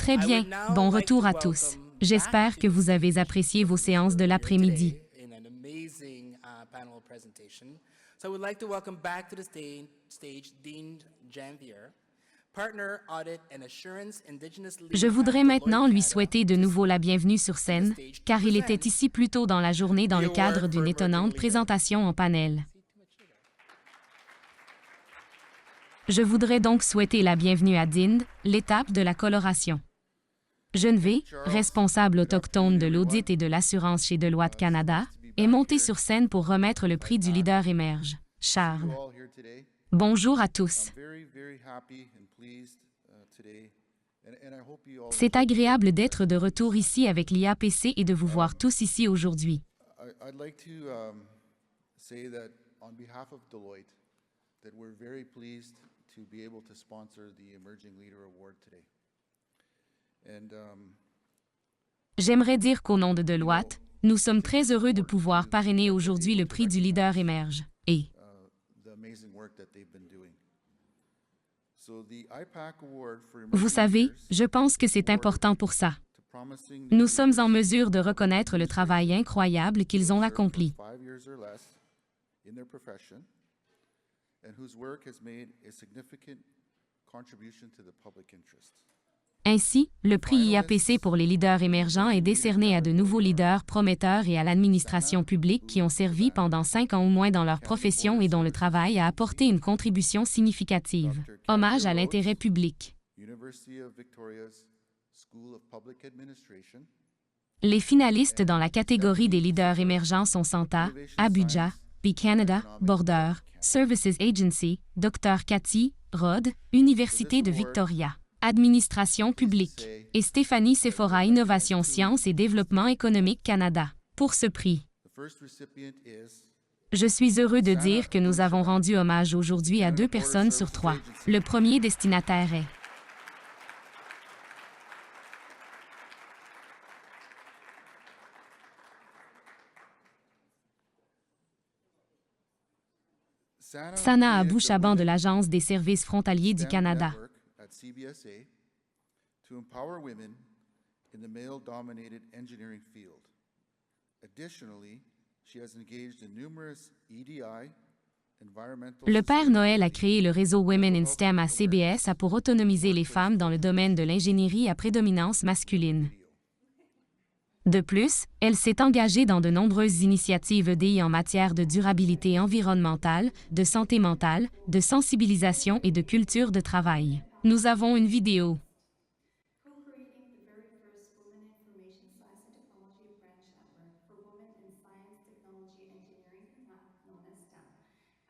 Très bien. Bon retour à tous. J'espère que vous avez apprécié vos séances de l'après-midi. Je voudrais maintenant lui souhaiter de nouveau la bienvenue sur scène, car il était ici plus tôt dans la journée dans le cadre d'une étonnante présentation en panel. Je voudrais donc souhaiter la bienvenue à Dind, l'étape de la coloration. Genevée, responsable autochtone de l'audit et de l'assurance chez Deloitte Canada, est montée sur scène pour remettre le prix du leader émerge. Charles. Bonjour à tous. C'est agréable d'être de retour ici avec l'IAPC et de vous voir tous ici aujourd'hui. J'aimerais dire qu'au nom de Deloitte, nous sommes très heureux de pouvoir parrainer aujourd'hui le prix du leader émerge. Et vous savez, je pense que c'est important pour ça. Nous sommes en mesure de reconnaître le travail incroyable qu'ils ont accompli. Ainsi, le prix IAPC pour les leaders émergents est décerné à de nouveaux leaders prometteurs et à l'administration publique qui ont servi pendant 5 ans ou moins dans leur profession et dont le travail a apporté une contribution significative. Hommage à l'intérêt public. Les finalistes dans la catégorie des leaders émergents sont Santa, Abuja, B-Canada, Border, Services Agency, Dr. Cathy, Rhodes, Université de Victoria, Administration publique, et Stéphanie Sephora Innovation Sciences et Développement économique Canada. Pour ce prix, je suis heureux de dire que nous avons rendu hommage aujourd'hui à 2 personnes sur 3. Le premier destinataire est Sana Abou-Chaban de l'Agence des services frontaliers du Canada. Le Père Noël a créé le réseau Women in STEM à CBS pour autonomiser les femmes dans le domaine de l'ingénierie à prédominance masculine. De plus, elle s'est engagée dans de nombreuses initiatives EDI en matière de durabilité environnementale, de santé mentale, de sensibilisation et de culture de travail. Nous avons une vidéo.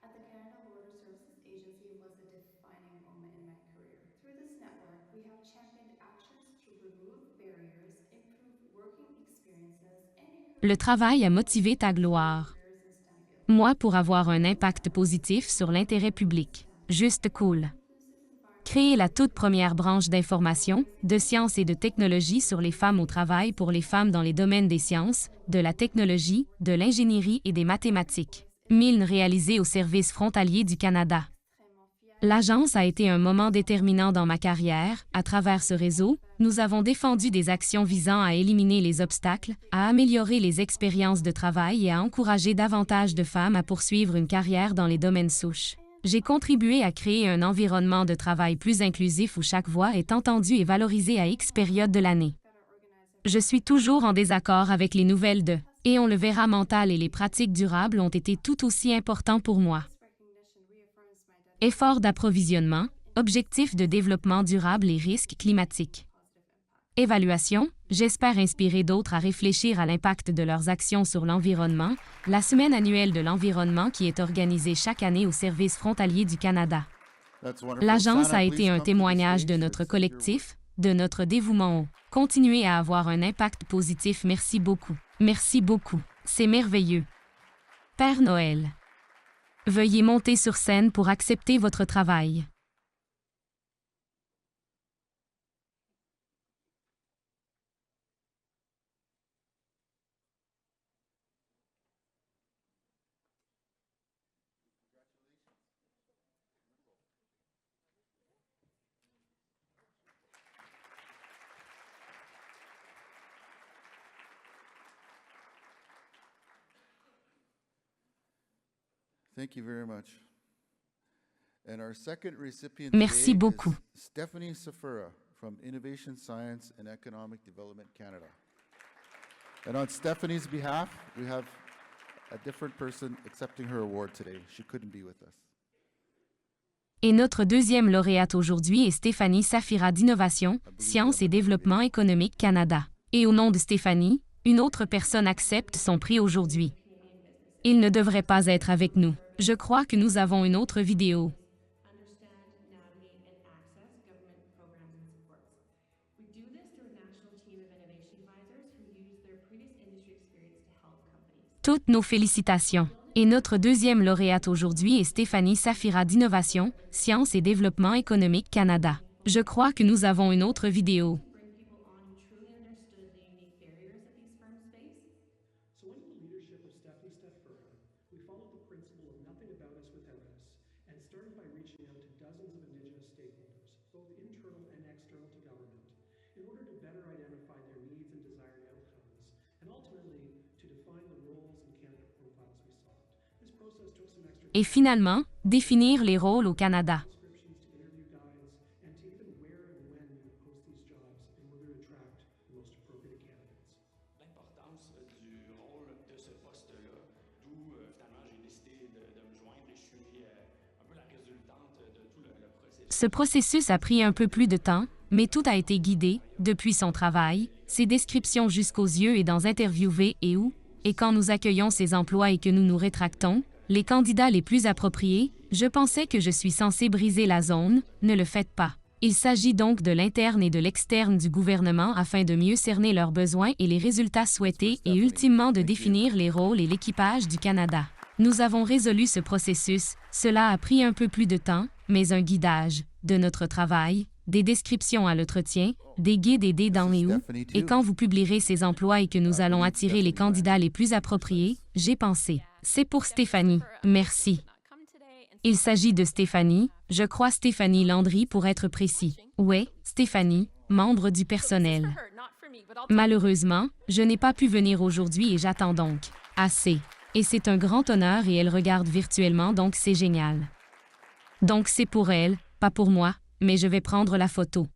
At the Canada Border Services Agency was a defining moment in my career. Through this network, we have championed actions to remove barriers, improve working experiences, and encourage... Le travail a motivé ta gloire. Moi, pour avoir un impact positif sur l'intérêt public. Juste cool. Créer la toute première branche d'information, de sciences et de technologie sur les femmes au travail pour les femmes dans les domaines des sciences, de la technologie, de l'ingénierie et des mathématiques. Milne réalisé au service frontalier du Canada. L'agence a été un moment déterminant dans ma carrière. À travers ce réseau, nous avons défendu des actions visant à éliminer les obstacles, à améliorer les expériences de travail et à encourager davantage de femmes à poursuivre une carrière dans les domaines souches. J'ai contribué à créer un environnement de travail plus inclusif où chaque voix est entendue et valorisée à X période de l'année. Je suis toujours en désaccord avec les nouvelles de « et on le verra » mental et les pratiques durables ont été tout aussi importants pour moi. Efforts d'approvisionnement, objectifs de développement durable et risques climatiques. Évaluation, j'espère inspirer d'autres à réfléchir à l'impact de leurs actions sur l'environnement, la semaine annuelle de l'environnement qui est organisée chaque année au Service frontalier du Canada. L'agence a été un témoignage de notre collectif, de notre dévouement au continuer à avoir un impact positif. Merci beaucoup. Merci beaucoup. C'est merveilleux. Père Noël. Veuillez monter sur scène pour accepter votre travail. Thank you very much. And our second recipient Merci today beaucoup. is Stephanie Safura from Innovation Science and Economic Development Canada. And on Stephanie's behalf, we have a different person accepting her award today. She couldn't be with us. Et notre deuxième lauréate aujourd'hui est Stéphanie Safira d'Innovation, Sciences et Développement économique Canada. Et au nom de Stéphanie, une autre personne accepte son prix aujourd'hui. Il ne devrait pas être avec nous. Je crois que nous avons une autre vidéo. Understand, navigate, and access government programs and supports. We do this through a national team of innovation advisors who use their previous industry experience to help companies. Toutes nos félicitations. Et notre deuxième lauréate aujourd'hui est Stéphanie Safira d'Innovation, Sciences et Développement économique Canada. Je crois que nous avons une autre vidéo. Bring people on who truly understood the unique barriers that these firms face. So under the leadership of Stephanie Stefura, we followed the principle of nothing about us without us, and started by reaching out to dozens of Indigenous stakeholders, both internal and external to government, in order to better identify their needs and desired outcomes, and ultimately to define the roles and candidate profiles we sought. This process took some extra Et finalement, définir les rôles au Canada. descriptions to interview guides, and to even where and when we would post these jobs in order to attract the most appropriate candidates. L'importance du rôle de ce poste-là, d'où finalement j'ai décidé de me joindre et je suis un peu la résultante de tout le processus. Ce processus a pris un peu plus de temps, mais tout a été guidé, depuis son travail, ses descriptions jusqu'aux yeux et dans interviewer et où, et quand nous accueillons ces emplois et que nous nous rétractons, les candidats les plus appropriés, je pensais que je suis censé briser la zone, ne le faites pas. Il s'agit donc de l'interne et de l'externe du gouvernement afin de mieux cerner leurs besoins et les résultats souhaités et ultimement de définir les rôles et l'équipage du Canada. Nous avons résolu ce processus, cela a pris un peu plus de temps, mais un guidage, de notre travail, des descriptions à l'entretien, des guides aidés dans les où, et quand vous publierez ces emplois et que nous allons attirer les candidats les plus appropriés, j'ai pensé. C'est pour Stéphanie. Merci. Il s'agit de Stéphanie, je crois Stéphanie Landry pour être précis. Ouais, Stéphanie, membre du personnel. Malheureusement, je n'ai pas pu venir aujourd'hui et j'attends donc. Assez. Et c'est un grand honneur et elle regarde virtuellement donc c'est génial. Donc c'est pour elle, pas pour moi, mais je vais prendre la photo.